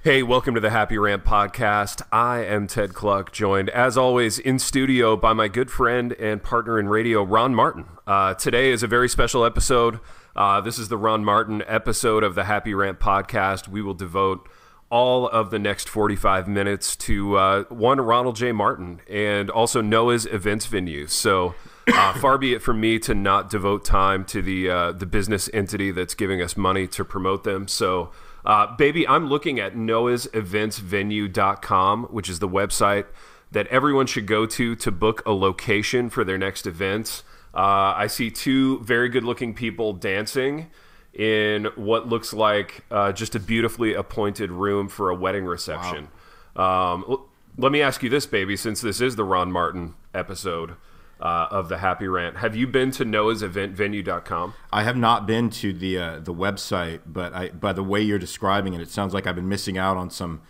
Hey, welcome to the Happy Rant podcast. I am Ted Cluck, joined as always in studio by my good friend and partner in radio, Ron Martin. Today is a very special episode. This is the Ron Martin episode of the Happy Rant podcast. We will devote all of the next 45 minutes to one Ronald J. Martin and also Noah's events venue. So far be it from me to not devote time to the business entity that's giving us money to promote them. So baby, I'm looking at noahseventsvenue.com, which is the website that everyone should go to book a location for their next event. I see two very good-looking people dancing in what looks like just a beautifully appointed room for a wedding reception. Wow. Let me ask you this, baby, since this is the Ron Martin episode of the Happy Rant. Have you been to noahseventsvenue.com? I have not been to the website, but by the way you're describing it, it sounds like I've been missing out on some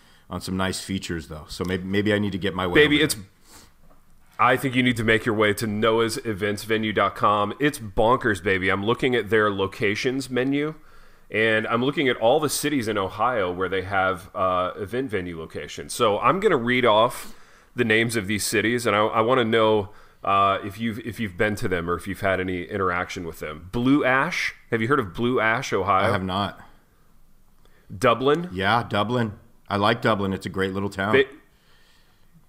nice features though. So maybe I need to get my way. Baby, I think you need to make your way to noahseventsvenue.com. It's bonkers, baby. I'm looking at their locations menu, and I'm looking at all the cities in Ohio where they have event venue locations. So I'm going to read off the names of these cities, and I want to know if you've been to them or if you've had any interaction with them. Blue Ash. Have you heard of Blue Ash, Ohio? I have not. Dublin. Yeah, Dublin. I like Dublin. It's a great little town.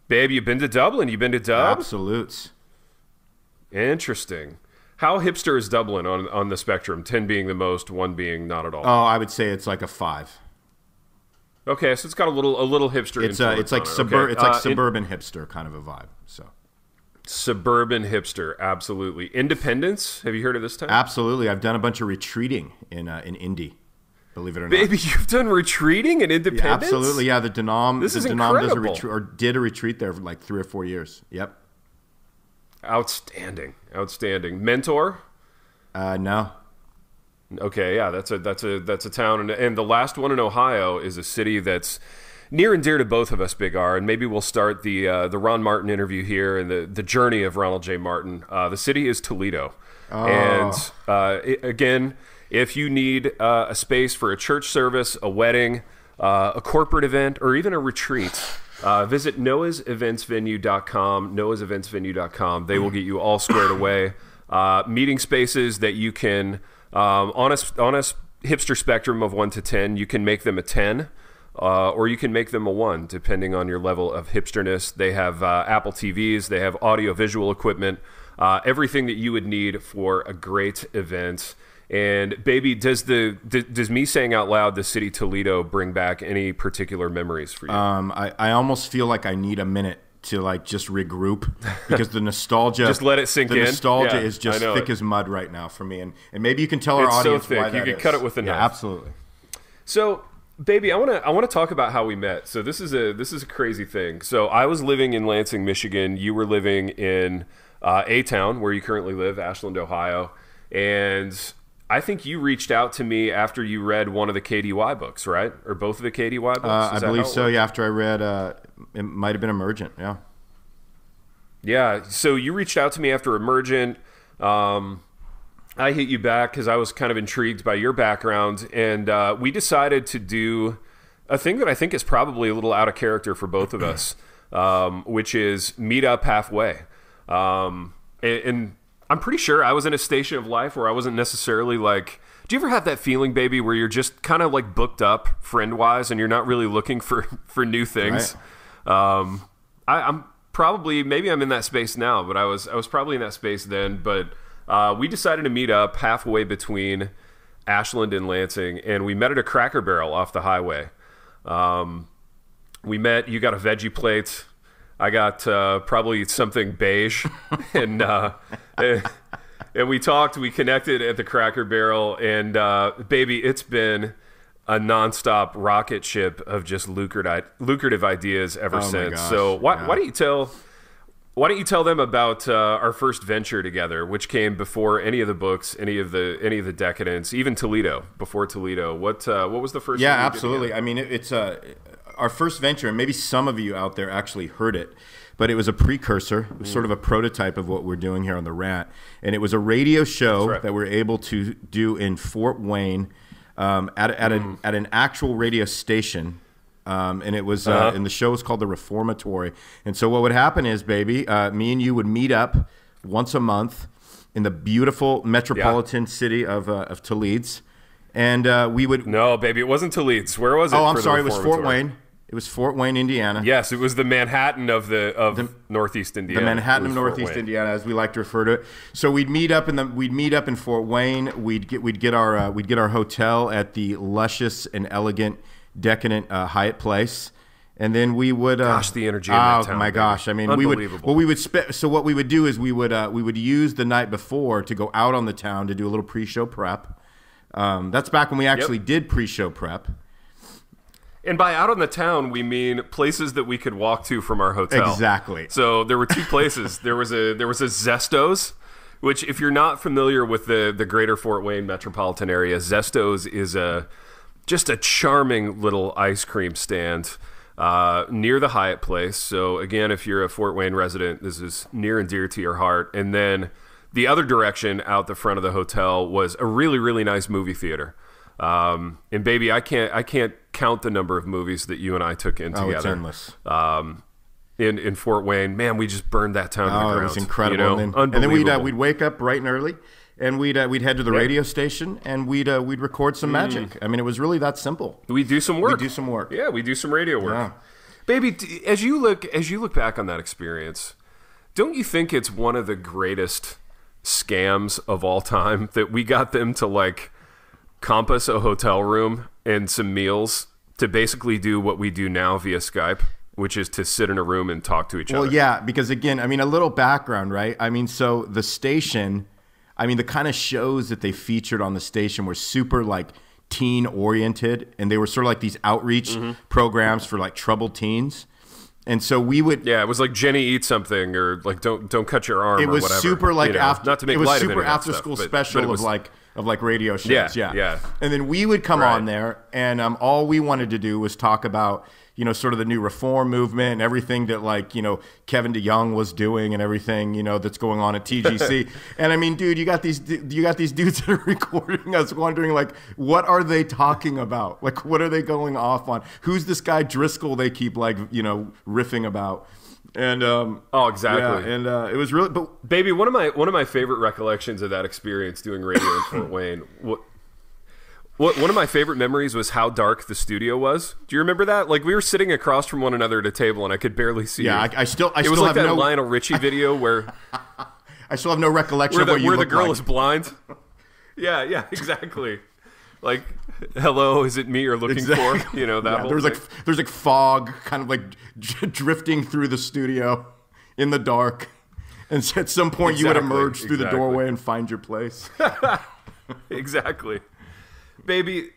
Babe, you've been to Dublin? You've been to Dub? Absolutes. Interesting. How hipster is Dublin on the spectrum? 10 being the most, 1 being not at all. Oh, I would say it's like a 5. Okay, so it's got a little hipster. It's like suburban hipster kind of a vibe. So suburban hipster, absolutely. Independence. Have you heard of this town? Absolutely. I've done a bunch of retreating in Indy. Believe it or not. Baby, you've done retreating in Independence? Yeah, absolutely, yeah. The Denom is incredible. Did a retreat there for like 3 or 4 years. Yep. Outstanding. Mentor? No. Okay, yeah, that's a town, and the last one in Ohio is a city that's near and dear to both of us, Big R, and maybe we'll start the Ron Martin interview here and the journey of Ronald J. Martin. The city is Toledo. Oh. And again, if you need a space for a church service, a wedding, a corporate event, or even a retreat, visit noahseventsvenue.com, noahseventsvenue.com. They will get you all squared away. Meeting spaces that you can, on a hipster spectrum of 1 to 10, you can make them a 10, or you can make them a 1, depending on your level of hipsterness. They have Apple TVs. They have audio-visual equipment, everything that you would need for a great event. And baby, does me saying out loud the city Toledo bring back any particular memories for you? I almost feel like I need a minute to like just regroup because the nostalgia just let it sink in. The nostalgia is just thick as mud right now for me, and maybe you can tell our audience so thick. Why that you could cut it with a knife. Yeah, absolutely. So, baby, I want to talk about how we met. So this is a crazy thing. So I was living in Lansing, Michigan. You were living in A-Town, where you currently live, Ashland, Ohio, and I think you reached out to me after you read one of the KDY books, right? Or both of the KDY books? I believe so, yeah. After I read, it might have been Emergent, yeah. Yeah, so you reached out to me after Emergent. I hit you back because I was kind of intrigued by your background, and we decided to do a thing that I think is probably a little out of character for both of us, which is meet up halfway. And I'm pretty sure I was in a station of life where I wasn't necessarily like, do you ever have that feeling, baby, where you're just kind of like booked up friend-wise and you're not really looking for new things? Right. I'm probably, maybe I'm in that space now, but I was probably in that space then. But we decided to meet up halfway between Ashland and Lansing, and we met at a Cracker Barrel off the highway. We met, you got a veggie plate. I got probably something beige, and we talked. We connected at the Cracker Barrel, and baby, it's been a nonstop rocket ship of just lucrative ideas ever since. So why don't you tell them about our first venture together, which came before any of the books, any of the Decadence, even Toledo. Before Toledo, what was the first? Yeah, absolutely. I mean, it's our first venture, and maybe some of you out there actually heard it, but it was a precursor. It was sort of a prototype of what we're doing here on the Rant, and it was a radio show that we're able to do in Fort Wayne at an actual radio station and it was and the show was called The Reformatory. And so what would happen is, baby, me and you would meet up once a month in the beautiful metropolitan city of Toledo, and we would. No, baby, it wasn't Toledo. Where was it? Oh, I'm sorry, it was Fort Wayne. It was Fort Wayne, Indiana. Yes, it was the Manhattan of Northeast Indiana. The Manhattan of Northeast Indiana, as we like to refer to it. So we'd meet up in Fort Wayne. We'd get our hotel at the luscious and elegant, decadent Hyatt Place, and then we would. Gosh, the energy in that town. Oh my gosh! I mean, So what we would do is we would use the night before to go out on the town to do a little pre-show prep. That's back when we actually did pre-show prep. And by out on the town, we mean places that we could walk to from our hotel. Exactly. So there were two places. There was a Zesto's, which if you're not familiar with the greater Fort Wayne metropolitan area, Zesto's is just a charming little ice cream stand near the Hyatt Place. So again, if you're a Fort Wayne resident, this is near and dear to your heart. And then the other direction out the front of the hotel was a really, really nice movie theater. And baby, I can't count the number of movies that you and I took in together. It's endless. In Fort Wayne, man, we just burned that town to the ground. It was incredible. You know? And then we'd wake up bright and early, and we'd head to the radio station, and we'd record some magic. I mean, it was really that simple. We do some work. Yeah, we do some radio work. Yeah. Baby, as you look back on that experience, don't you think it's one of the greatest scams of all time that we got them to like compass a hotel room and some meals to basically do what we do now via Skype, which is to sit in a room and talk to each other? Well, yeah, because again, I mean, a little background, right? I mean, so the station, I mean, the kind of shows that they featured on the station were super like teen oriented, and they were sort of like these outreach programs for like troubled teens. And so we would, it was like Jenny Eat Something, or like don't cut your arm. It was or whatever, super like after, not to make it was light super of after school special but of like radio shows. Yeah. And then we would come on there, and all we wanted to do was talk about, sort of the new reform movement and everything that like, Kevin DeYoung was doing and everything, that's going on at TGC. And I mean, dude, you got these dudes that are recording us wondering like, what are they talking about? Like, what are they going off on? Who's this guy Driscoll they keep like, riffing about? And exactly. Yeah, and it was really, but baby, one of my favorite recollections of that experience doing radio in Fort Wayne. One of my favorite memories was how dark the studio was. Do you remember that? Like, we were sitting across from one another at a table, and I could barely see. Yeah, you. I still it was like that Lionel Richie video where I still have no recollection of where the girl like. is blind. Yeah, exactly. Like, hello, is it me you're looking for? That whole there's like fog kind of like drifting through the studio in the dark, and so at some point you would emerge through the doorway and find your place. Exactly. Baby,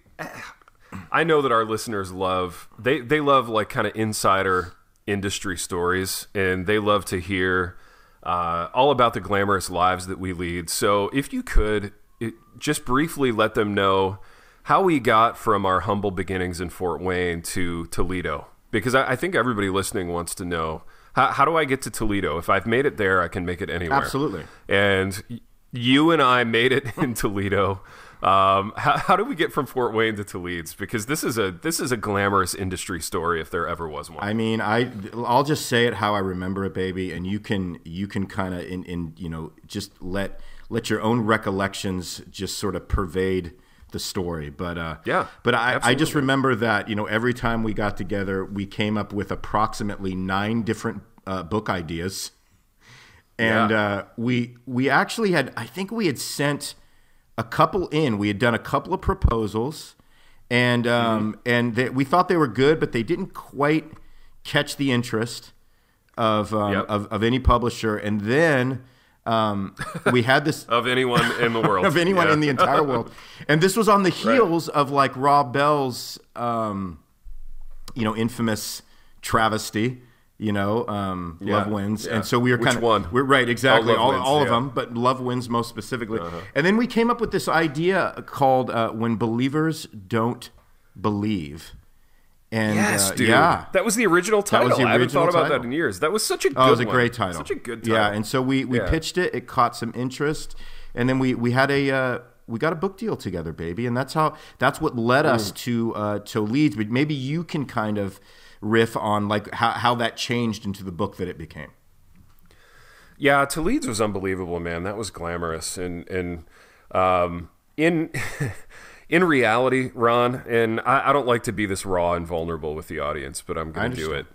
I know that our listeners love like kind of insider industry stories, and they love to hear all about the glamorous lives that we lead. So if you could just briefly let them know how we got from our humble beginnings in Fort Wayne to Toledo, because I think everybody listening wants to know, how do I get to Toledo? If I've made it there, I can make it anywhere. Absolutely. And you and I made it in Toledo. How do we get from Fort Wayne to Toledo? Because this is a glamorous industry story if there ever was one. I mean, I'll just say it how I remember it, baby, and you can kind of just let your own recollections just sort of pervade the story. But I just remember that every time we got together, we came up with approximately 9 different book ideas, and we actually had, I think we had sent a couple in. We had done a couple of proposals, and we thought they were good, but they didn't quite catch the interest of any publisher. And then we had this of anyone in the world, in the entire world. And this was on the heels of like Rob Bell's, infamous travesty. Love Wins. Yeah. And so we were kind of one? We're right, exactly. All of them, but Love Wins most specifically. And then we came up with this idea called When Believers Don't Believe. And yes, dude. That was the original title. I haven't thought about that in years. That was such a good one. It was a great title. Such a good title. Yeah, and so we pitched it. It caught some interest. And then we had a a book deal together, baby. And that's what led us to Leeds. But maybe you can kind of riff on like how that changed into the book that it became. Yeah, To Leeds was unbelievable, man. That was glamorous. And in in reality, Ron, and I don't like to be this raw and vulnerable with the audience, but I'm going to do it.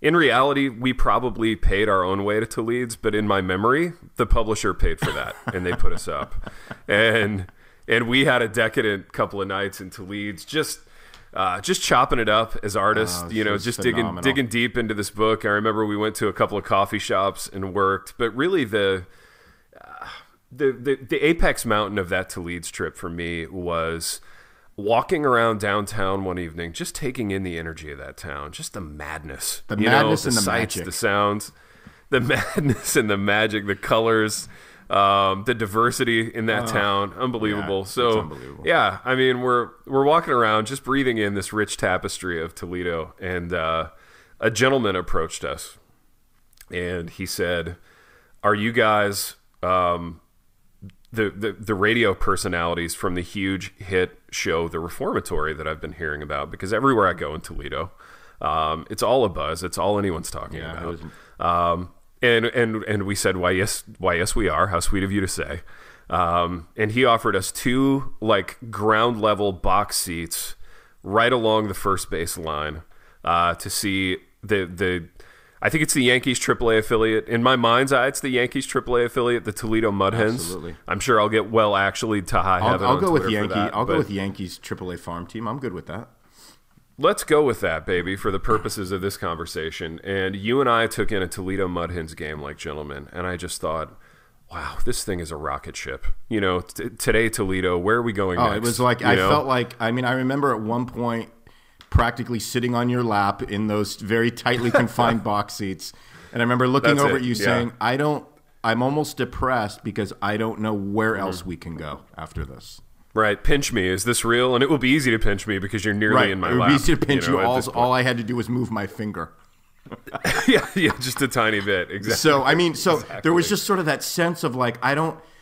In reality, we probably paid our own way to Leeds, but in my memory, the publisher paid for that, and they put us up. And we had a decadent couple of nights in Leeds, just chopping it up as artists, just digging deep into this book. I remember we went to a couple of coffee shops and worked, but really the apex mountain of that to Leeds trip for me was walking around downtown one evening, just taking in the energy of that town, just the madness, the sights, magic, the sounds, the madness and the magic, the colors, the diversity in that town, unbelievable. Yeah, so, it's unbelievable. Yeah, I mean, we're walking around, just breathing in this rich tapestry of Toledo, and a gentleman approached us, and he said, "Are you guys?" The radio personalities from the huge hit show The Reformatory that I've been hearing about, because everywhere I go in Toledo, it's all a buzz. It's all anyone's talking about. And we said, why yes we are. How sweet of you to say. And he offered us 2 like ground level box seats right along the first base line to see the I think it's the Yankees AAA affiliate. In my mind's eye, it's the Yankees AAA affiliate, the Toledo Mud Hens. Absolutely. I'm sure I'll get actually to high heaven. I'll go with I'll go with Yankees AAA farm team. I'm good with that. Let's go with that, baby, for the purposes of this conversation. And you and I took in a Toledo Mud Hens game like gentlemen, and I just thought, wow, this thing is a rocket ship. Today Toledo, where are we going next? It was like, I felt like, I remember at one point practically sitting on your lap in those very tightly confined box seats. And I remember looking over at you saying, I'm almost depressed because I don't know where else we can go after this. Right. Pinch me. Is this real? And it will be easy to pinch me because you're nearly in my lap. It would be easy to pinch you. All I had to do was move my finger. yeah, just a tiny bit. Exactly. So, exactly. There was just sort of that sense of like,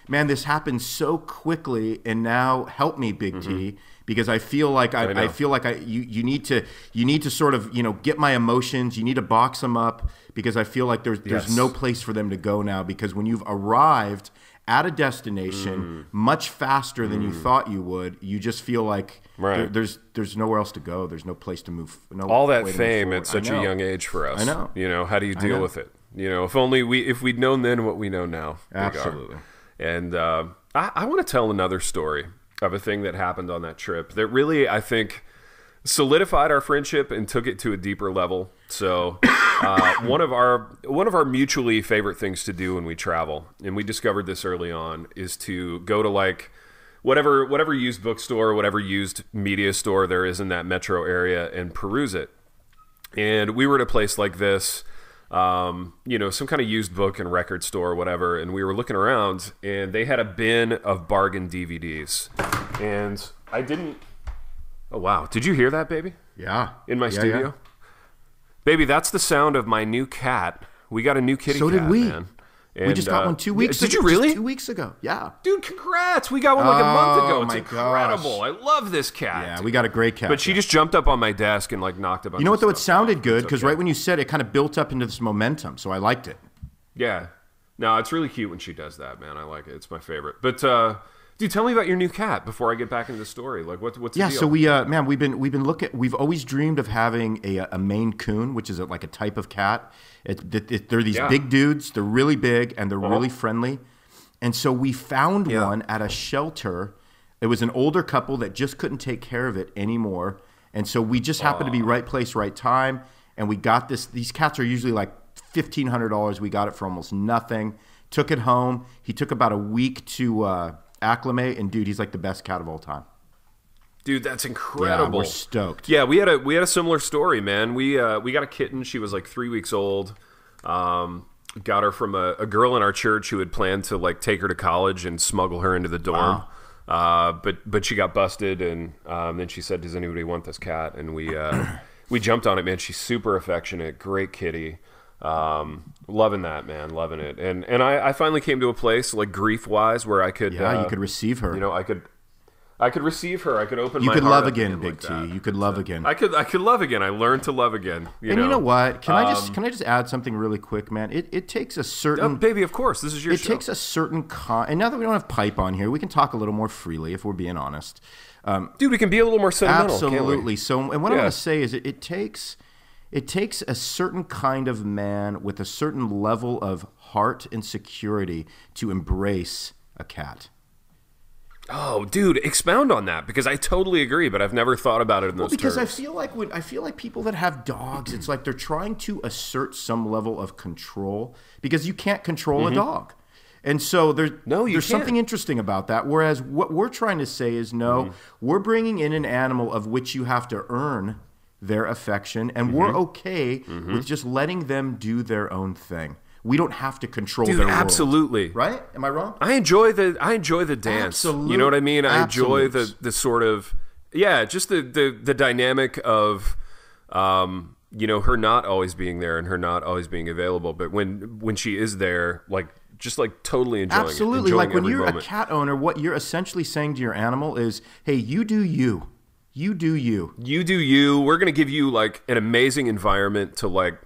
this happened so quickly, and now help me, Big T. Because I feel like you need to sort of get my emotions. You need to box them up, because I feel like there's no place for them to go now. Because when you've arrived at a destination much faster than you thought you would, you just feel like there's nowhere else to go. There's no place to move. All that fame at such a young age for us. I know. How do you deal with it? If only we'd known then what we know now. Absolutely. And I want to tell another story of a thing that happened on that trip that really, I think, solidified our friendship and took it to a deeper level. So one of our mutually favorite things to do when we travel, and we discovered this early on, is to go to like whatever used bookstore, whatever used media store there is in that metro area, and peruse it. And we were at a place like this, some kind of used book and record store or whatever, and we were looking around, and they had a bin of bargain DVDs. And I didn't... Oh, wow. Did you hear that, baby? Yeah. In my studio? Yeah. Baby, that's the sound of my new cat. We got a new kitty cat, So did we. Man. And, we just got one 2 weeks ago. Did you really? 2 weeks ago. Yeah. Dude, congrats. We got one like a month ago. It's incredible. Gosh. I love this cat. Yeah, we got a great cat. But she just jumped up on my desk and like knocked a bunch of stuff. You know what, though? It sounded good because right when you said it, kind of built up into this momentum. So I liked it. Yeah. No, it's really cute when she does that, man. I like it. It's my favorite. But, dude, tell me about your new cat before I get back into the story. Like, what's the deal? So we've always dreamed of having a Maine Coon, which is like a type of cat. They're these big dudes. They're really big and they're really friendly. And so we found one at a shelter. It was an older couple that just couldn't take care of it anymore. And so we just happened to be right place, right time. And we got this. These cats are usually like $1,500. We got it for almost nothing. Took it home. He took about a week to acclimate, and dude, he's like the best cat of all time. Dude, that's incredible. Yeah, we're stoked. Yeah, we had a similar story, man. We got a kitten. She was like 3 weeks old. Got her from a girl in our church who had planned to like take her to college and smuggle her into the dorm. Wow. But she got busted, and then she said, "Does anybody want this cat?" And we jumped on it, man. She's super affectionate, great kitty. Loving that, man, loving it. And I finally came to a place like grief wise where I could you could receive her. I could receive her. I could open. You my could heart love up again, Big like T. that. You could love again. I could love again. I learned to love again. You know what? Can I just add something really quick, man? It takes a certain baby. Of course, this is your show. It takes a certain and now that we don't have Pipe on here, we can talk a little more freely if we're being honest. Dude, we can be a little more sentimental. Absolutely. So, and what I want to say is, it takes a certain kind of man with a certain level of heart and security to embrace a cat. Oh, dude, expound on that, because I totally agree, but I've never thought about it in those terms. I feel like people that have dogs, it's like they're trying to assert some level of control, because you can't control a dog. And so there's something interesting about that. Whereas what we're trying to say is, we're bringing in an animal of which you have to earn their affection, and we're okay with just letting them do their own thing. We don't have to control their world. Absolutely. Right? Am I wrong? I enjoy the dance. Absolute. You know what I mean? I enjoy Absolute. the sort of just the dynamic of her not always being there and her not always being available, but when she is there, just totally enjoying it. Absolutely. Like when you're a cat owner, what you're essentially saying to your animal is, hey, you do you. You do you. You do you. We're going to give you an amazing environment to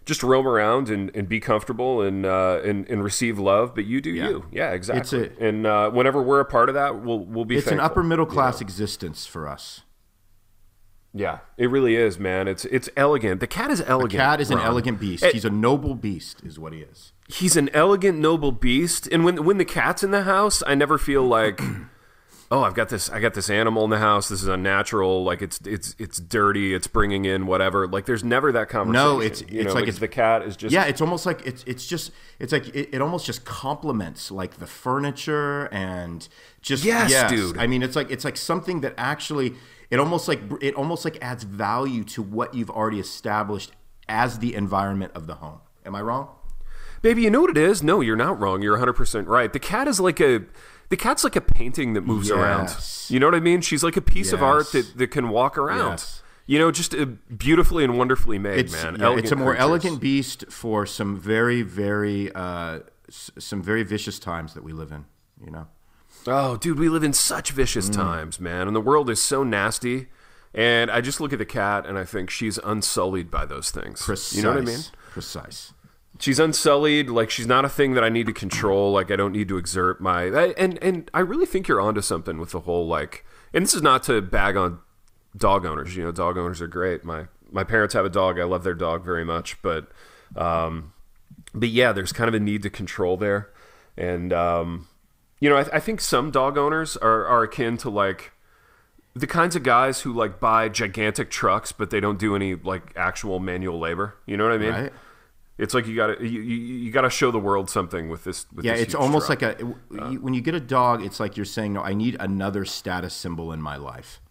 just roam around and be comfortable and receive love, but you do you. Yeah, exactly. And whenever we're a part of that, we'll be thankful. It's an upper middle class existence for us. Yeah, it really is, man. It's elegant. The cat is elegant. The cat is an elegant beast. He's a noble beast is what he is. He's an elegant, noble beast. And when the cat's in the house, I never feel like, oh, I got this animal in the house. This is unnatural. It's dirty. It's bringing in whatever. There's never that conversation. No, it's the cat is just. Yeah, it's almost like it almost just complements the furniture and just yes, dude. I mean, it's like something that actually it almost adds value to what you've already established as the environment of the home. Am I wrong? Baby, you know what it is? No, you're not wrong. You're 100% right. The cat is the cat's like a painting that moves around. You know what I mean? She's like a piece of art that can walk around. Yes. Just beautifully and wonderfully made, man. Yeah, it's a more elegant beast for some very, very, very vicious times that we live in, Oh, dude, we live in such vicious times, man. And the world is so nasty. And I just look at the cat and I think she's unsullied by those things. Precise. You know what I mean? Precise. She's unsullied. She's not a thing that I need to control. I don't need to exert my... And I really think you're onto something with the whole, And this is not to bag on dog owners. Dog owners are great. My parents have a dog. I love their dog very much. But yeah, there's kind of a need to control there. And, I think some dog owners are akin to, the kinds of guys who, buy gigantic trucks, but they don't do any, actual manual labor. You know what I mean? Right. It's like you gotta show the world something with this. It's almost truck. When you get a dog, it's like you're saying, no, I need another status symbol in my life.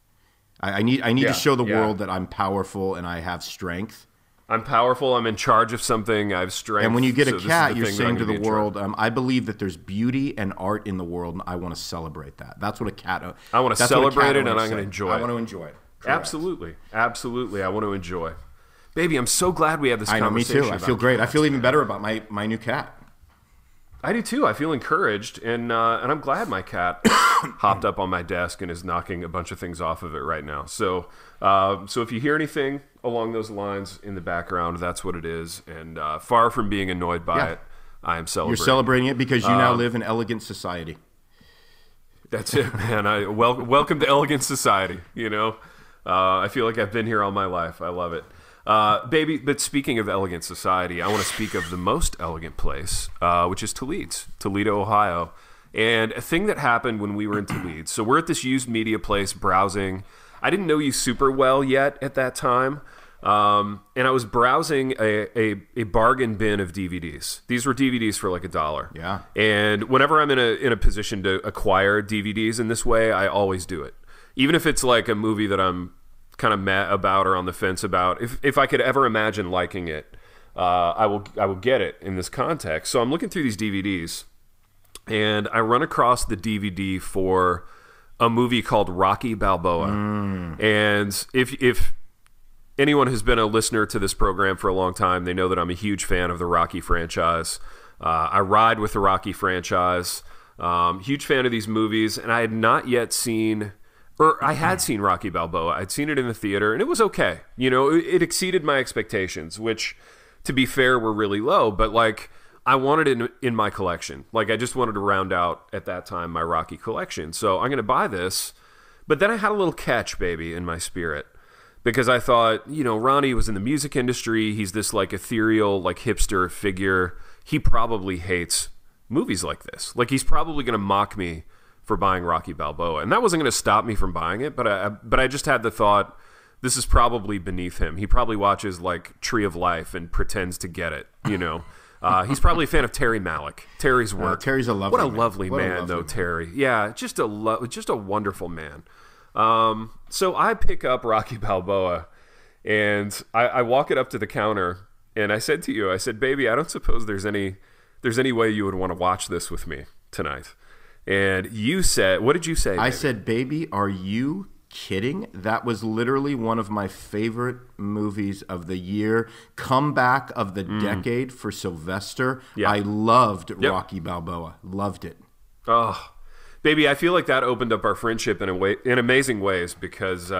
I need to show the world that I'm powerful and I have strength. I'm powerful. I'm in charge of something. I have strength. And when you get a cat, you're saying to the world, I believe that there's beauty and art in the world, and I want to celebrate that. That's what a cat. I want to celebrate it, and I'm going to enjoy it. I want to enjoy it. Correct. Absolutely. I want to enjoy. Baby, I'm so glad we had this conversation. I know, me too. I feel great. I feel even better about my new cat. I do too. I feel encouraged, and I'm glad my cat hopped up on my desk and is knocking a bunch of things off of it right now. So if you hear anything along those lines in the background, that's what it is. And far from being annoyed by it, I am celebrating. You're celebrating it because you now live in elegant society. That's it, man. Welcome to elegant society. I feel like I've been here all my life. I love it. Baby, but speaking of elegant society, I want to speak of the most elegant place, which is Toledo, Ohio. And a thing that happened when we were in Toledo. So we're at this used media place browsing. I didn't know you super well yet at that time. And I was browsing a bargain bin of DVDs. These were DVDs for $1. Yeah. And whenever I'm in a position to acquire DVDs in this way, I always do it. Even if it's a movie that I'm kind of mad about or on the fence about, if I could ever imagine liking it, I will get it in this context. So I'm looking through these DVDs, and I run across the DVD for a movie called Rocky Balboa. And if anyone has been a listener to this program for a long time, they know that I'm a huge fan of the Rocky franchise. I ride with the Rocky franchise. Huge fan of these movies, and I had not yet seen or I had seen Rocky Balboa. I'd seen it in the theater, and it was okay. You know, it exceeded my expectations, which, to be fair, were really low. But like, I wanted it in my collection. Like, I just wanted to round out at that time my Rocky collection. So I'm going to buy this. But then I had a little catch, baby, in my spirit, because I thought, you know, Ronnie was in the music industry. He's this like ethereal, like hipster figure. He probably hates movies like this. Like, he's probably going to mock me for buying Rocky Balboa. And that wasn't going to stop me from buying it, but I just had the thought, this is probably beneath him. He probably watches like Tree of Life and pretends to get it, you know. He's probably a fan of Terry Malick. Terry's work. Terry's a lovely man. What a lovely man, though, Terry. Yeah, just a wonderful man. So I pick up Rocky Balboa, and I walk it up to the counter, and I said to you, I said, baby, I don't suppose there's any way you would want to watch this with me tonight. And you said, what did you say? I said, baby, are you kidding? That was literally one of my favorite movies of the year. Comeback of the decade for Sylvester. Yeah. I loved Rocky Balboa. Loved it. Oh, baby, I feel like that opened up our friendship in amazing ways, because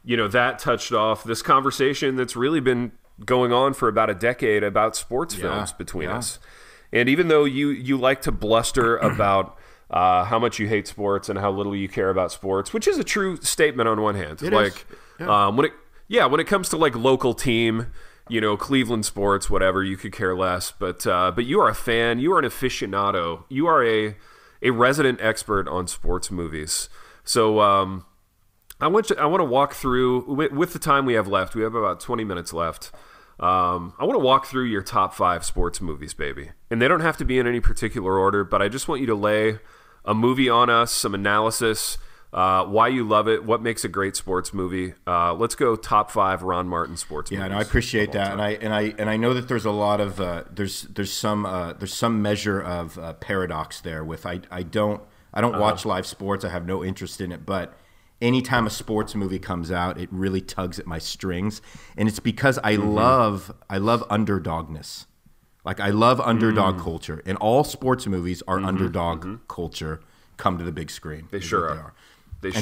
you know, that touched off this conversation that's really been going on for about a decade about sports films between us. And even though you like to bluster about how much you hate sports and how little you care about sports, which is a true statement on one hand. It like is. Yeah. When it comes to like local team, you know, Cleveland sports, whatever, you could care less. But you are a fan. You are an aficionado. You are a resident expert on sports movies. So I want to walk through with the time we have left. We have about 20 minutes left. I want to walk through your top 5 sports movies, baby. And they don't have to be in any particular order, but I just want you to lay a movie on us, some analysis, why you love it, what makes a great sports movie. Let's go top 5 Ron Martin sports movies. Yeah, no, I appreciate that, and I know that there's a lot of there's some measure of paradox there. With I don't watch live sports. I have no interest in it, but anytime a sports movie comes out, it really tugs at my strings, and it's because I love underdogness. Like, I love underdog culture, and all sports movies are underdog culture come to the big screen. They sure are.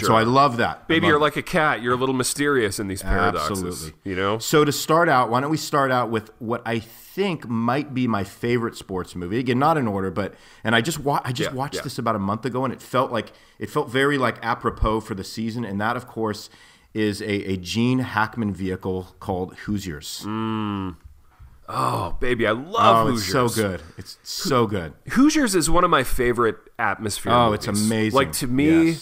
So I love that. Baby, you're like a cat. You're a little mysterious in these paradoxes. Absolutely. You know? So to start out, why don't we start out with what I think might be my favorite sports movie? Again, not in order, but I just watched this about a month ago, and it felt very like apropos for the season, and that, of course, is a Gene Hackman vehicle called Hoosiers. Oh, baby, I love Hoosiers. It's so good. It's so good. Hoosiers is one of my favorite atmosphere movies. It's amazing. Like, to me,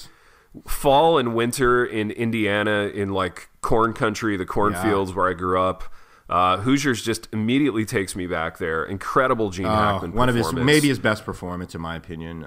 fall and winter in Indiana, in like corn country, the cornfields where I grew up, Hoosiers just immediately takes me back there. Incredible Gene Hackman performance. One of maybe his best performance, in my opinion.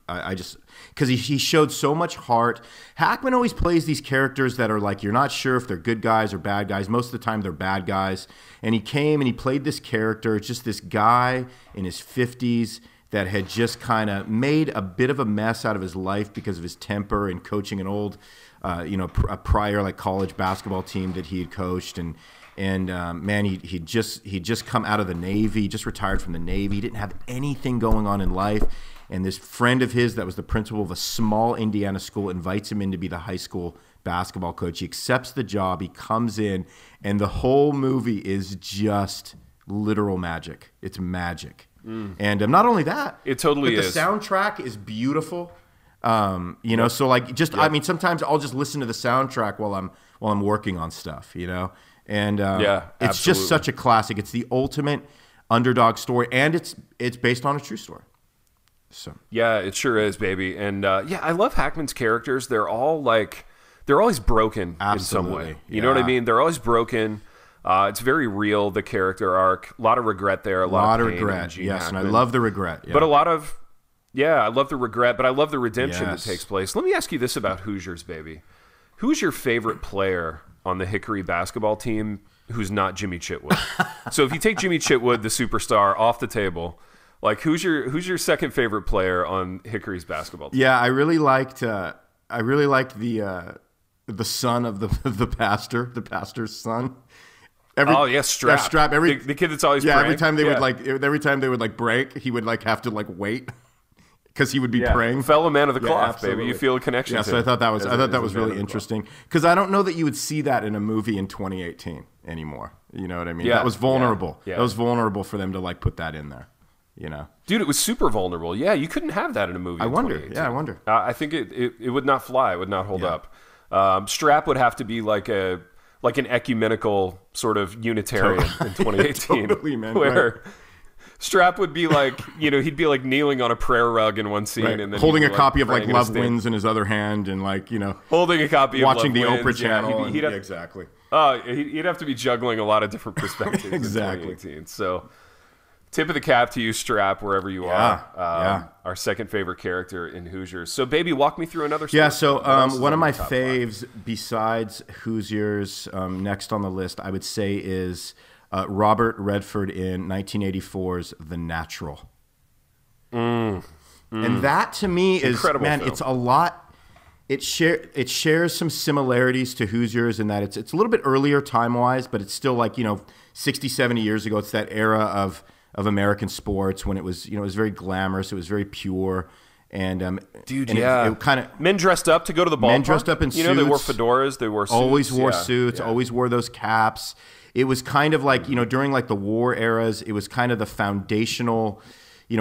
I just, because he showed so much heart. Hackman always plays these characters that are like, you're not sure if they're good guys or bad guys. Most of the time they're bad guys. And he came and he played this character. It's just this guy in his 50s that had just kind of made a bit of a mess out of his life because of his temper and coaching an old, a prior like college basketball team that he had coached. And man, he'd just come out of the Navy, just retired from the Navy. He didn't have anything going on in life. And this friend of his that was the principal of a small Indiana school invites him in to be the high school basketball coach. He accepts the job. He comes in, and the whole movie is just literal magic. It's magic. And not only that, it totally is. The soundtrack is beautiful. So like I mean, sometimes I'll just listen to the soundtrack while I'm working on stuff, you know? And it's just such a classic. It's the ultimate underdog story, and it's based on a true story. So yeah, it sure is, baby. And I love Hackman's characters. They're always broken in some way. You know what I mean? They're always broken. It's very real, the character arc. A lot of regret there. A lot of regret. Yes, Hackman. And I love the regret. Yeah. But I love the regret, but I love the redemption that takes place. Let me ask you this about Hoosiers, baby. Who's your favorite player on the Hickory basketball team who's not Jimmy Chitwood? So if you take Jimmy Chitwood, the superstar, off the table, like who's your second favorite player on Hickory's basketball team? Yeah, I really liked the son of the pastor's son. Strap. Strap. The kid that's always every time they would break, he would like have to like wait. because he would be praying. Fellow man of the cloth, baby. You feel a connection. Yeah, so I thought that was really interesting, because I don't know that you would see that in a movie in 2018 anymore. You know what I mean? Yeah. That was vulnerable. Yeah. That was vulnerable for them to like put that in there. You know, dude, it was super vulnerable. Yeah, you couldn't have that in a movie. I wonder. Yeah, I wonder. I think it would not fly. It would not hold up. Strap would have to be like an ecumenical sort of Unitarian in 2018, totally, man. Where Strap would be like, he'd be like kneeling on a prayer rug in one scene, and then holding a copy of like Love Wins in his other hand, and like holding a copy watching of the Love Oprah Wins. channel. Yeah, exactly. He'd have to be juggling a lot of different perspectives exactly. in 2018. So. Tip of the cap to you, Strap, wherever you are. Our second favorite character in Hoosiers. So, baby, walk me through another story. Yeah, so one of my faves besides Hoosiers, next on the list, I would say is Robert Redford in 1984's The Natural. And that, to me, is, incredible film. It's a lot. It shares some similarities to Hoosiers in that it's a little bit earlier time-wise, but it's still like, 60, 70 years ago. It's that era of American sports when it was very glamorous, it was very pure, and it kind of men dressed up to go to the ballpark. Men dressed up in suits. They wore fedoras, they wore suits. Always wore suits, always wore those caps. It was kind of like, during like the war eras, it was kind of the foundational,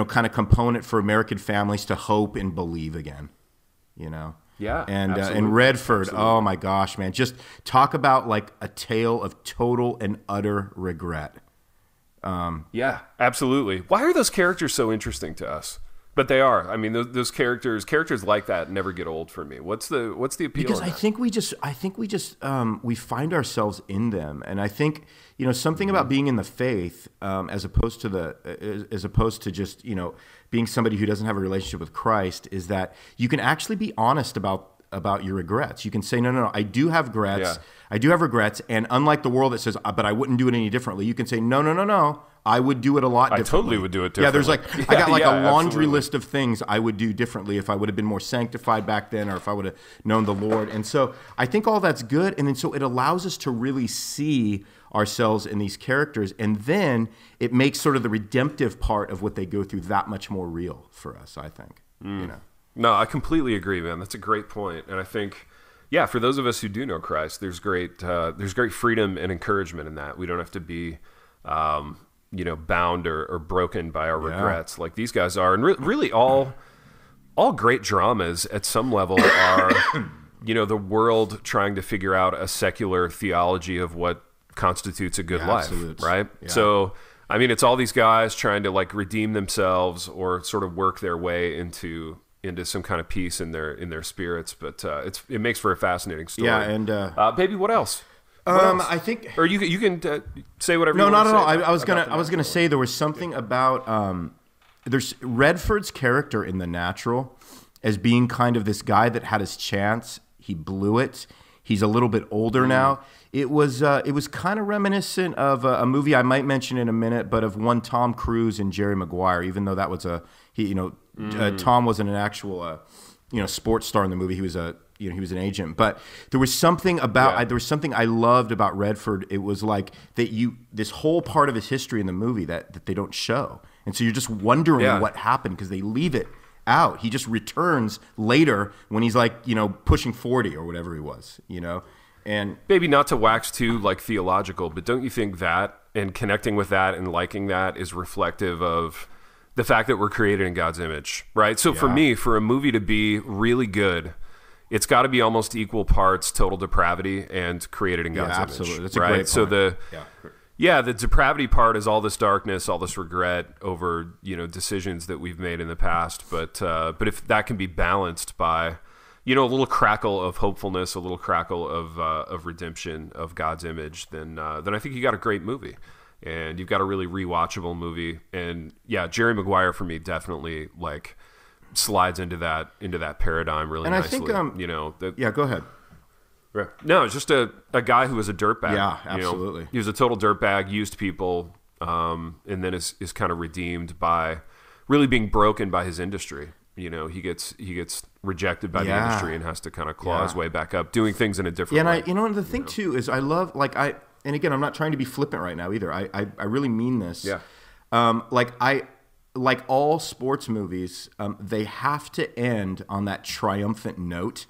kind of component for American families to hope and believe again, Yeah, and Redford, absolutely. Oh my gosh, man! Just talk about like a tale of total and utter regret. Yeah, absolutely. Why are those characters so interesting to us? But they are. I mean, those characters like that never get old for me. What's the appeal? Because I think we just we find ourselves in them, and I think something about being in the faith, as opposed to just being somebody who doesn't have a relationship with Christ, is that you can actually be honest about your regrets. You can say, no, I do have regrets. Yeah. I do have regrets. And unlike the world that says, but I wouldn't do it any differently, you can say, no, I would do it a lot differently. I totally would do it differently. Yeah, there's I got a laundry list of things I would do differently if I would have been more sanctified back then, or if I would have known the Lord. And so I think all that's good. And then so it allows us to really see ourselves in these characters. And then it makes sort of the redemptive part of what they go through that much more real for us, I think. No, I completely agree, man. That's a great point. And I think, for those of us who do know Christ, there's great freedom and encouragement in that. We don't have to be, bound or broken by our regrets like these guys are. And really all great dramas at some level are, the world trying to figure out a secular theology of what constitutes a good life, right? Yeah. So, I mean, it's all these guys trying to like redeem themselves or sort of work their way into some kind of peace in their spirits, but it makes for a fascinating story. Yeah, and baby, what else? I think, or you can say whatever. No, you not want at to all. I was gonna say there was something about there's Redford's character in The Natural as being kind of this guy that had his chance. He blew it. He's a little bit older now. It was kind of reminiscent of a movie I might mention in a minute, but of one Tom Cruise and Jerry Maguire. Even though that was Tom wasn't an actual sports star in the movie. He was he was an agent. But there was something about there was something I loved about Redford. It was like this whole part of his history in the movie that they don't show, and so you're just wondering what happened because they leave it out. He just returns later when he's like pushing 40 or whatever he was, And maybe not to wax too like theological, but don't you think that and connecting with that and liking that is reflective of the fact that we're created in God's image, right? So for me, for a movie to be really good, it's got to be almost equal parts total depravity and created in God's image. Absolutely. That's right? a great point. So the depravity part is all this darkness, all this regret over decisions that we've made in the past. But if that can be balanced by a little crackle of hopefulness, a little crackle of redemption of God's image, then I think you got a great movie. And you've got a really rewatchable movie. And Jerry Maguire for me definitely like slides into that paradigm really nicely. I think go ahead. No, it's just a guy who was a dirtbag. Yeah, absolutely. He was a total dirtbag, used people, and then is kind of redeemed by really being broken by his industry. He gets rejected by the industry and has to kind of claw his way back up, doing things in a different way. And and the thing too is I love and again, I'm not trying to be flippant right now either. I really mean this. Yeah. like all sports movies, they have to end on that triumphant note.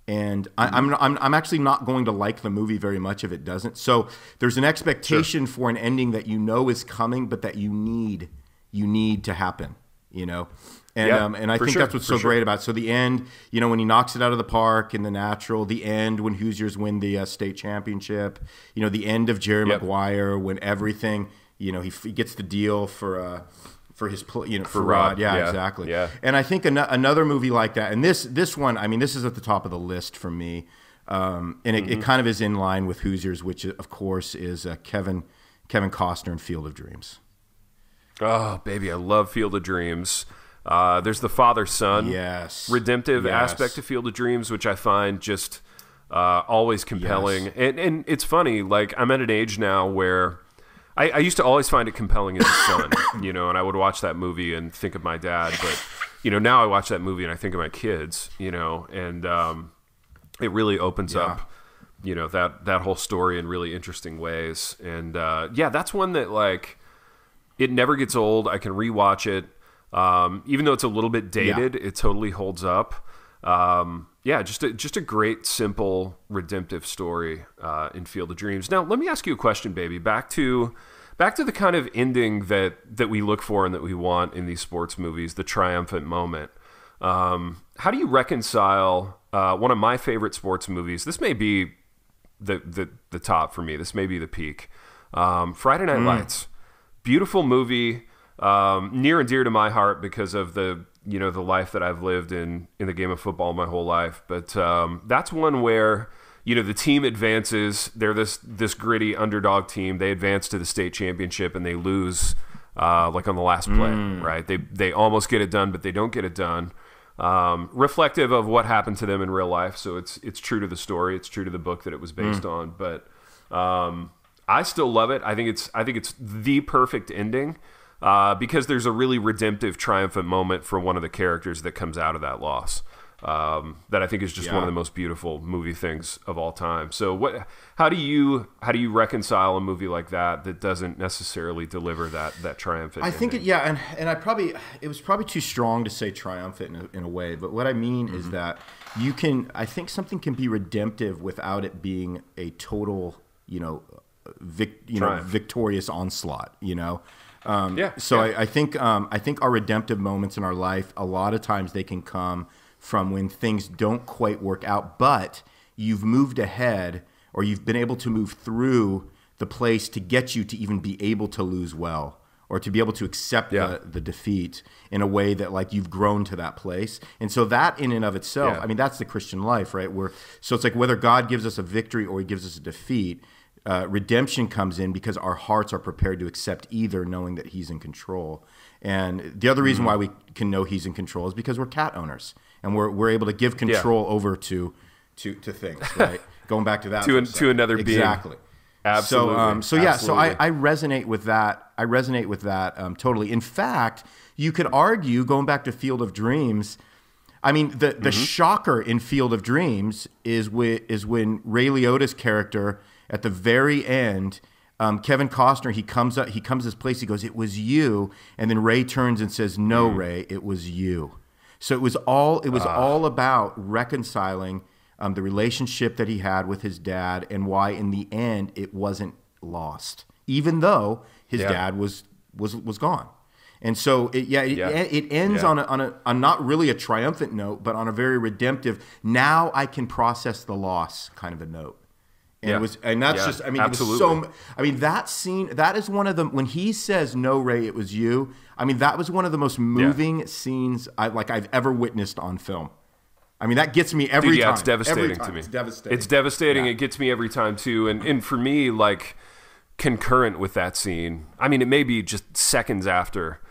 And I'm actually not going to like the movie very much if it doesn't. So there's an expectation for an ending that you know is coming, but that you need to happen, you know? And and I think that's what's so great about it. So the end, you know, when he knocks it out of the park in The Natural, the end when Hoosiers win the state championship, you know, the end of Jerry Maguire, when everything, you know, he gets the deal for his, you know, for Rod. Yeah, exactly. Yeah. And I think another movie like that, and this one, I mean, this is at the top of the list for me. And it kind of is in line with Hoosiers, which of course is Kevin Costner in Field of Dreams. Oh, baby, I love Field of Dreams. There's the father-son redemptive aspect to Field of Dreams, which I find just always compelling. Yes. And it's funny, like I'm at an age now where I used to always find it compelling as a son, you know, and I would watch that movie and think of my dad. But, you know, now I watch that movie and I think of my kids, you know, and it really opens up, you know, that whole story in really interesting ways. And, that's one that, like, it never gets old. I can rewatch it. Even though it's a little bit dated, it totally holds up. Just a great, simple, redemptive story in Field of Dreams. Now, let me ask you a question, baby. Back to the kind of ending that we look for and that we want in these sports movies, the triumphant moment. How do you reconcile one of my favorite sports movies? This may be the top for me. This may be the peak. Friday Night Lights. Beautiful movie. Near and dear to my heart because of the life that I've lived in the game of football my whole life. But that's one where, you know, the team advances. They're this gritty underdog team. They advance to the state championship and they lose like on the last play, right? They almost get it done, but they don't get it done. Reflective of what happened to them in real life. So it's true to the story. It's true to the book that it was based on. But I still love it. I think it's the perfect ending. Because there's a really redemptive, triumphant moment for one of the characters that comes out of that loss. That I think is just one of the most beautiful movie things of all time. So how do you reconcile a movie like that doesn't necessarily deliver that triumphant I think ending? and it was probably too strong to say triumphant in a way, but what I mean is that I think something can be redemptive without it being a total, victorious onslaught, you know? I think our redemptive moments in our life, a lot of times they can come from when things don't quite work out, but you've moved ahead or you've been able to move through the place to get you to even be able to lose well or to be able to accept the defeat in a way that like you've grown to that place. And so that in and of itself, I mean, that's the Christian life, right? So it's like whether God gives us a victory or he gives us a defeat, redemption comes in because our hearts are prepared to accept either, knowing that he's in control. And the other reason why we can know he's in control is because we're cat owners and we're able to give control over to things, right? Going back to that to another being. Exactly. Absolutely. So I resonate with that. I resonate with that totally. In fact, you could argue, going back to Field of Dreams, I mean, the shocker in Field of Dreams is when Ray Liotta's character at the very end, Kevin Costner, he comes to his place, he goes, "It was you," and then Ray turns and says, "No, Ray, it was you." So it was all about reconciling the relationship that he had with his dad and why in the end it wasn't lost, even though his dad was gone. And so it ends on a not really a triumphant note, but on a very redemptive. Now I can process the loss kind of a note. And it was, and that's just, I mean, absolutely. It was so, I mean, that scene, that is one of them, when he says, "No, Ray, it was you," I mean, that was one of the most moving scenes I've ever witnessed on film. I mean, that gets me every time. It's devastating to me. It's devastating. It gets me every time too. And for me, like, concurrent with that scene, I mean, it may be just seconds after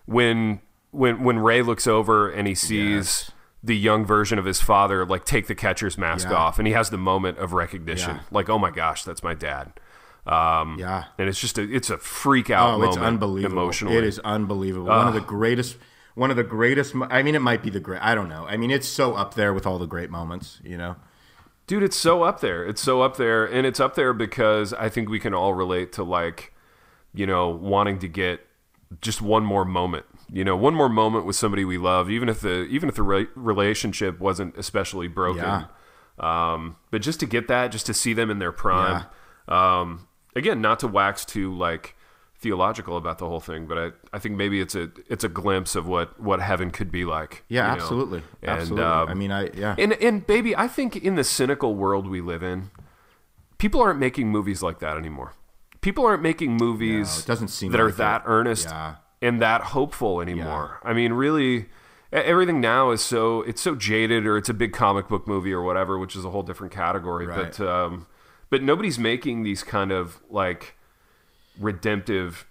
when Ray looks over and he sees the young version of his father, like, take the catcher's mask off, and he has the moment of recognition, like, oh my gosh, that's my dad. And it's just it's a freak out moment. It's unbelievable. Emotionally, it is unbelievable. One of the greatest. I mean, it might be the great. I don't know. I mean, it's so up there with all the great moments, you know. Dude, it's so up there. It's so up there, and it's up there because I think we can all relate to, like, you know, wanting to get just one more moment, one more moment with somebody we love, even if the relationship wasn't especially broken. Yeah. But just to get that, just to see them in their prime. Yeah. Again, not to wax too like theological about the whole thing, but I think maybe it's a glimpse of what heaven could be like. Yeah, absolutely. And, absolutely. I mean, And baby, I think in the cynical world we live in, people aren't making movies like that anymore. People aren't making movies it doesn't seem that like are that earnest and that hopeful anymore. Yeah. I mean, really, everything now is so jaded, or it's a big comic book movie or whatever, which is a whole different category. Right. But nobody's making these kind of like redemptive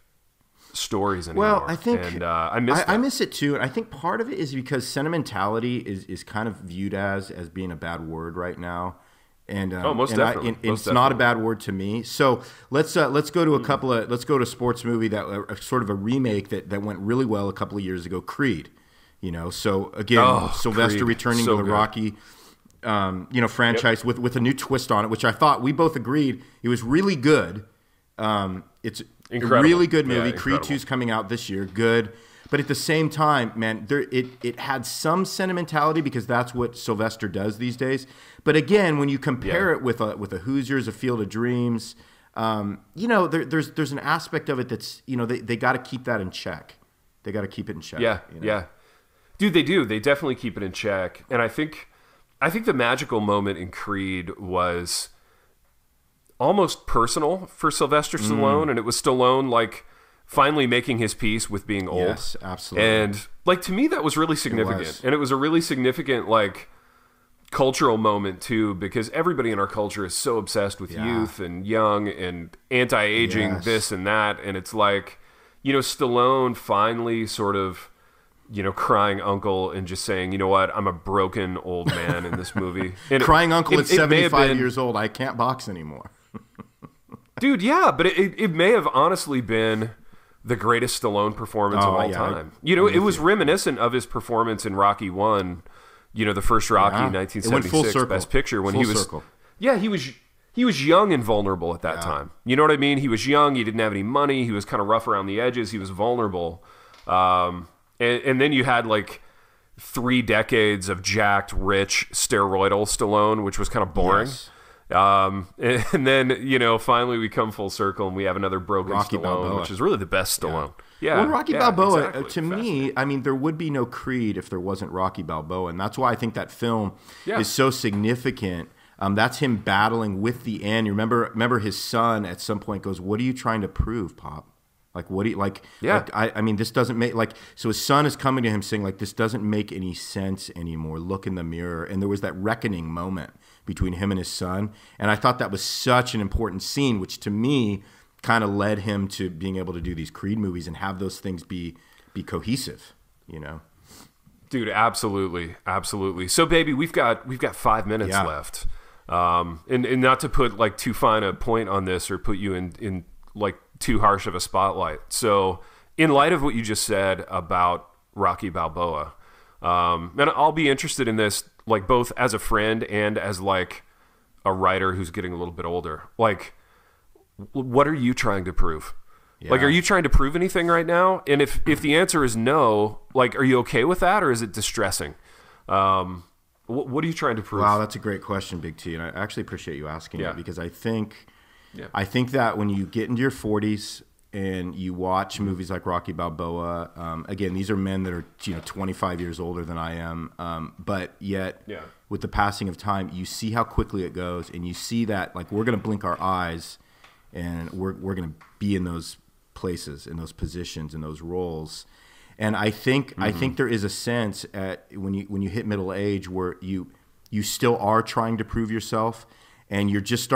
stories anymore. Well, I think I miss it too, and I think part of it is because sentimentality is kind of viewed as being a bad word right now. And most definitely. It's not a bad word to me. So let's go to let's go to a sports movie that sort of a remake that went really well a couple of years ago, Creed. So again, Sylvester Creed. Returning to the Rocky franchise with a new twist on it, which I thought we both agreed it was really good. It's incredible. A really good movie. Yeah, Creed 2's coming out this year. Good. But at the same time, man, it had some sentimentality because that's what Sylvester does these days. But again, when you compare it with a Hoosiers, a Field of Dreams, there's an aspect of it that's they got to keep that in check. They got to keep it in check. Yeah, yeah, dude, they do. They definitely keep it in check. And I think the magical moment in Creed was almost personal for Sylvester Stallone, and it was Stallone like finally making his peace with being old. Yes, absolutely. And like to me that was really significant. And it was a really significant like cultural moment too, because everybody in our culture is so obsessed with youth and young and anti-aging, this and that, and it's like, Stallone finally sort of crying uncle and just saying, you know what, I'm a broken old man in this movie. And crying uncle at 75 years old, I can't box anymore. Dude, yeah, but it may have honestly been the greatest Stallone performance of all time. It was reminiscent of his performance in Rocky 1, the first Rocky, 1976, Best Picture, when he was he was young and vulnerable at that time. You know what I mean? He was young, he didn't have any money, he was kind of rough around the edges, he was vulnerable. And then you had like 3 decades of jacked, rich, steroidal Stallone, which was kind of boring. Yes. And then, finally we come full circle and we have another broken Rocky Stallone, Balboa. Which is really the best Stallone. Yeah. Well, Rocky Balboa, exactly. To me, I mean, there would be no Creed if there wasn't Rocky Balboa. And that's why I think that film is so significant. That's him battling with the end. You remember his son at some point goes, "What are you trying to prove, Pop? Like, what do you like? Yeah. Like, I mean, this doesn't make so his son is coming to him saying like, this doesn't make any sense anymore. Look in the mirror." And there was that reckoning moment between him and his son. And I thought that was such an important scene, which to me kind of led him to being able to do these Creed movies and have those things be cohesive, Dude, absolutely. Absolutely. So baby, we've got 5 minutes left. And not to put like too fine a point on this or put you in like too harsh of a spotlight. So in light of what you just said about Rocky Balboa, and I'll be interested in this like both as a friend and as like a writer who's getting a little bit older. Like, what are you trying to prove? Yeah. Like, are you trying to prove anything right now? And if the answer is no, like, are you okay with that, or is it distressing? What are you trying to prove? Wow, that's a great question, Big T, and I actually appreciate you asking it because I think that when you get into your 40s and you watch movies like Rocky Balboa, again, these are men that are 25 years older than I am, but yet with the passing of time, you see how quickly it goes, and you see that like we're going to blink our eyes, and we're going to be in those places, in those positions, in those roles. And I think there is a sense when you hit middle age where you still are trying to prove yourself, and you're just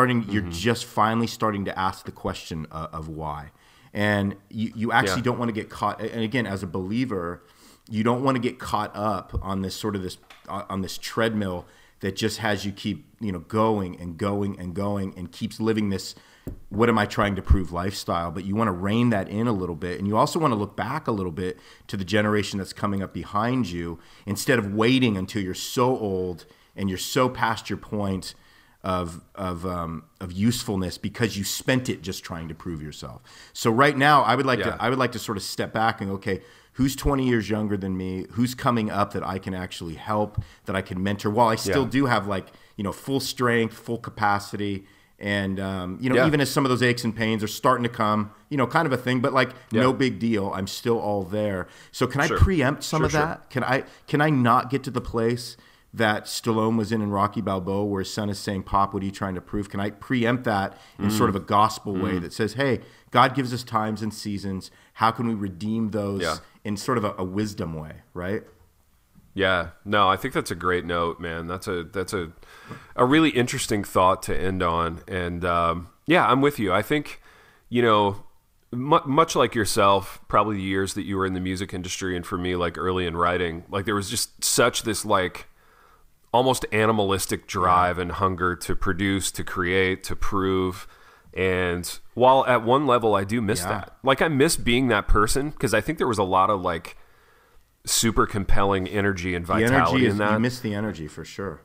finally starting to ask the question of why. And you actually don't want to get caught. And again, as a believer, you don't want to get caught up on this on this treadmill that just has you keep going and going and going and keeps living this what am I trying to prove lifestyle. But you want to rein that in a little bit, and you also want to look back a little bit to the generation that's coming up behind you, instead of waiting until you're so old and you're so past your point of usefulness because you spent it just trying to prove yourself. So right now, I would like to sort of step back and okay, who's 20 years younger than me, who's coming up that I can actually help, that I can mentor while I still do have like, full strength, full capacity. And, even as some of those aches and pains are starting to come, kind of a thing, but like no big deal. I'm still all there. So can I preempt some of that? Can I not get to the place that Stallone was in Rocky Balboa, where his son is saying, "Pop, what are you trying to prove?" Can I preempt that in sort of a gospel way that says, hey, God gives us times and seasons. How can we redeem those in sort of a wisdom way, right? Yeah, no, I think that's a great note, man. That's a really interesting thought to end on. And I'm with you. I think, much like yourself, probably the years that you were in the music industry, and for me, like early in writing, like there was just such this like almost animalistic drive and hunger to produce, to create, to prove. And while at one level I do miss that, like I miss being that person, because I think there was a lot of like super compelling energy and vitality in that. You miss the energy for sure.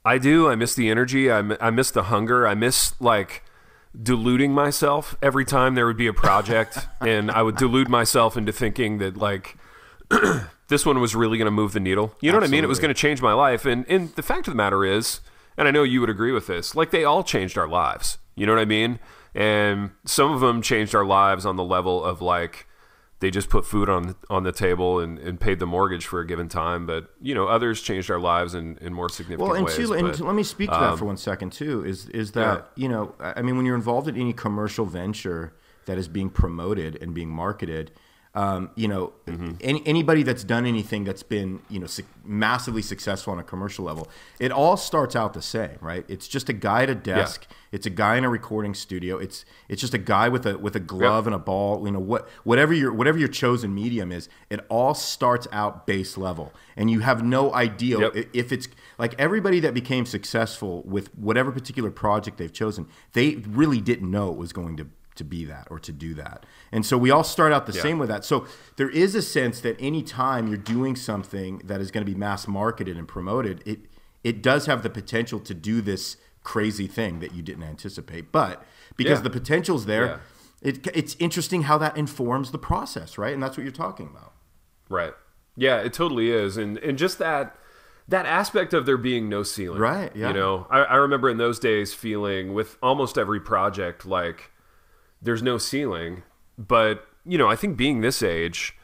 I do. I miss the energy. I miss the hunger. I miss like deluding myself every time there would be a project, and I would delude myself into thinking that like this one was really going to move the needle. You know what I mean? It was going to change my life. And the fact of the matter is, and I know you would agree with this, like they all changed our lives. You know what I mean? And some of them changed our lives on the level of like, they just put food on the table and paid the mortgage for a given time. But, others changed our lives in more significant ways. And let me speak to that for 1 second too, is that, I mean, when you're involved in any commercial venture that is being promoted and being marketed, anybody that's done anything that's been, massively successful on a commercial level, it all starts out the same, right? It's just a guy at a desk. Yeah. It's a guy in a recording studio. It's just a guy with a glove and a ball. Whatever your chosen medium is, it all starts out base level, and you have no idea if it's like everybody that became successful with whatever particular project they've chosen. They really didn't know it was going to be that or to do that. And so we all start out the same with that. So there is a sense that any time you're doing something that is going to be mass marketed and promoted, it does have the potential to do this crazy thing that you didn't anticipate. But because the potential's there, it's interesting how that informs the process, right? And that's what you're talking about. Right. Yeah, it totally is. And just that aspect of there being no ceiling. Right, yeah. I remember in those days feeling with almost every project like there's no ceiling. But, I think being this age,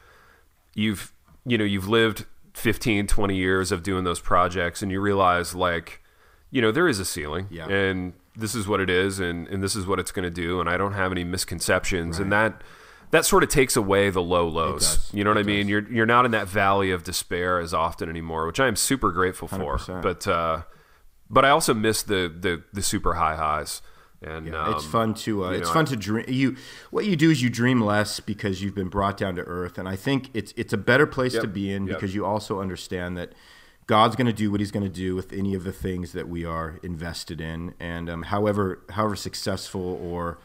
you've lived 15, 20 years of doing those projects, and you realize like, there is a ceiling and this is what it is. And this is what it's going to do. And I don't have any misconceptions. Right. And that sort of takes away the low lows. You know what I mean? You're not in that valley of despair as often anymore, which I am super grateful for. 100%. But I also miss the super high highs. And it's fun to dream. What you do is you dream less because you've been brought down to earth, and I think it's a better place to be in because you also understand that God's going to do what He's going to do with any of the things that we are invested in, and however successful or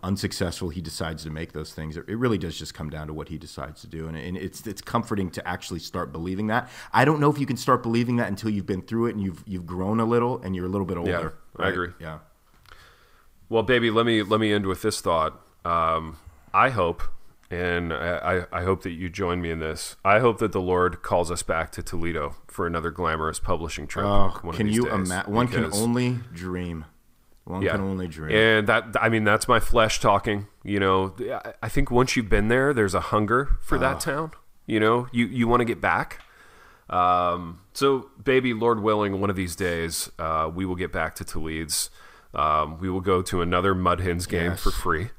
unsuccessful He decides to make those things. It really does just come down to what He decides to do, and it's comforting to actually start believing that. I don't know if you can start believing that until you've been through it and you've grown a little and you're a little bit older. Yeah, right? I agree. Yeah. Well, baby, let me end with this thought. I hope, and I hope that you join me in this. I hope that the Lord calls us back to Toledo for another glamorous publishing trip. Can you imagine? One can only dream. One can only dream. And that's my flesh talking. I think once you've been there, there's a hunger for that town. You want to get back. So, baby, Lord willing, one of these days, we will get back to Toledo's. We will go to another Mud Hens game for free.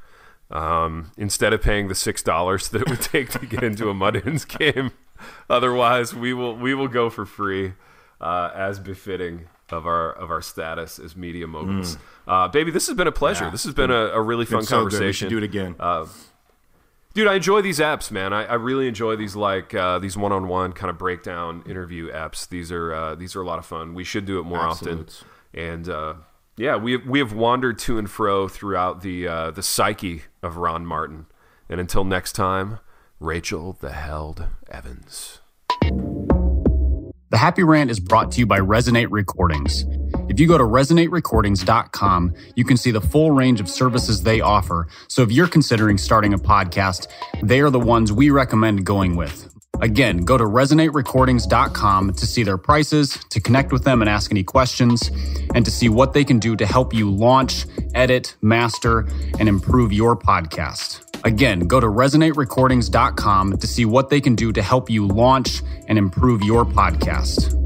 Instead of paying the $6 that it would take to get into a Mud Hens game. Otherwise, we will go for free, as befitting of our status as media moguls. Baby, this has been a pleasure. This has been a really fun conversation. We should do it again. Dude, I enjoy these apps, man. I really enjoy these these one-on-one kind of breakdown interview apps. These are a lot of fun. We should do it more often. And we have wandered to and fro throughout the psyche of Ron Martin. And until next time, Rachel the Held Evans. The Happy Rant is brought to you by Resonate Recordings. If you go to resonaterecordings.com, you can see the full range of services they offer. So if you're considering starting a podcast, they are the ones we recommend going with. Again, go to resonaterecordings.com to see their prices, to connect with them and ask any questions, and to see what they can do to help you launch, edit, master, and improve your podcast. Again, go to resonaterecordings.com to see what they can do to help you launch and improve your podcast.